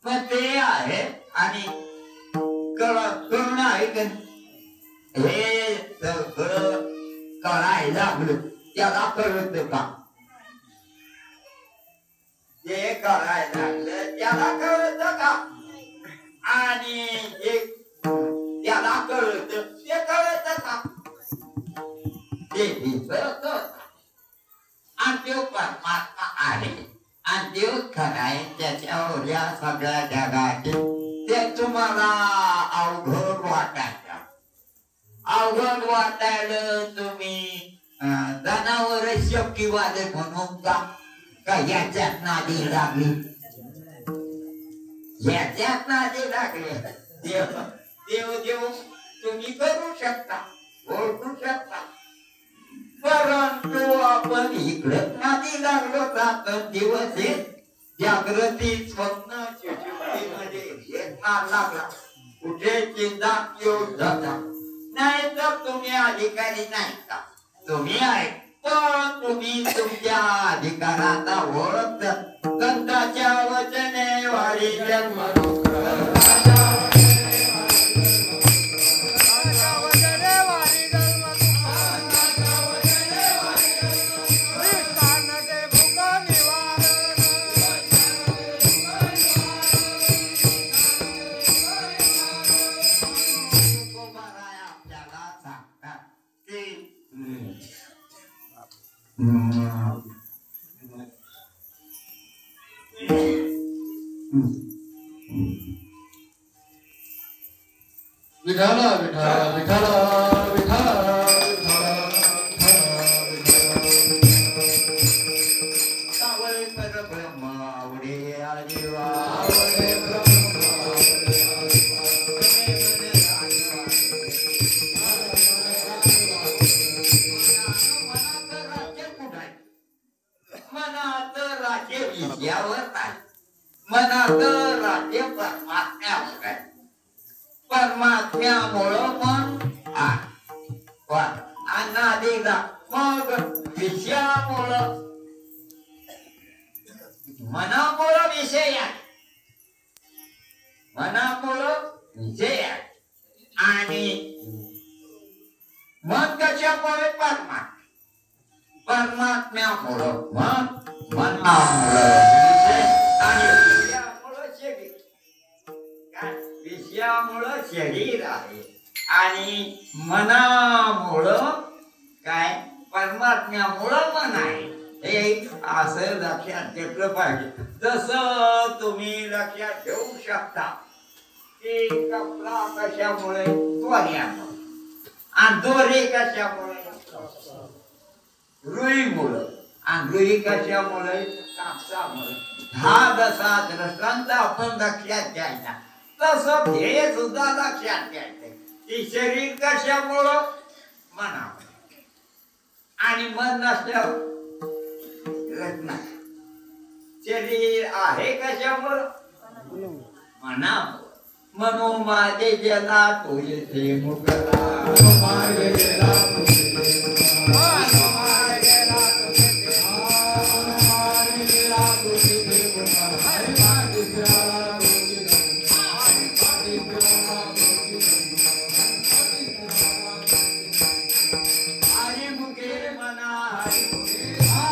मग ते आहे आणि कळण आहे का हे सगळं करायला लागलं त्याला कळत का जे करायला लागलं त्याला कळत का आणि जे त्याला कळत ते कळत का ते दिसत आणि तो परमात्मा आहे आणि देव खराय त्याच्यावर या सगळ्या जगाचे ते तुम्हाला अवघड वाटायचं अवघड वाटायला तुम्ही जनावर शक्तीवाले म्हणून का याच्यात नादी लागली याच्यात नादी लागले देव देव देव तुम्ही करू शकता ओळखू शकता परंतु आपण इकडं नादी लागलो जात दिवस जागृती स्वप्न सुषुप्तीमध्ये येणार लागला कुठे चिंता येऊन जाता नाही तर तुम्ही अधिकारी नाही का तुम्ही आहे पण तुम्ही तुमच्या अधिकाराचा ओळखता संतांच्या वचने वारी जन्म विठाला विठाला विठाला विठाला सावळे परब्रह्म आवडे आदिवा मनात राज्य विषयावर नाही मनात राज्य परमात्म्यावर आहे परमात्म्यामुळं मन अनादिला मग विषयामुळं मनामुळं विषय आहे मनामुळं विषय आहे आणि मन कशामुळे परमात्म्यामुळं मन मनामुळं विषय आणि विषयामुळं शरीर काय विषयामुळं शरीर आहे आणि मनामुळं काय परमात्म्यामुळं मन आहे हे असं लक्षात घेतलं पाहिजे तसं तुम्ही लक्षात ठेवू शकता की कपडा कशामुळे त्वऱ्यामुळे आणि दोरे कशामुळे रुईमुळं आणि रुई कशामुळे कापसामुळे हा जसा दृष्टांत आपण लक्षात घ्यायचा तसं ध्येय सुद्धा लक्षात घ्यायचं की शरीर कशामुळं मनामुळे आणि मन नसल्यावर रचना शरीर आहे कशामुळं मनामुळं मनो माझे जला तो येथे मुकला माझे जला तो हरि मुखे मना हरि मुखे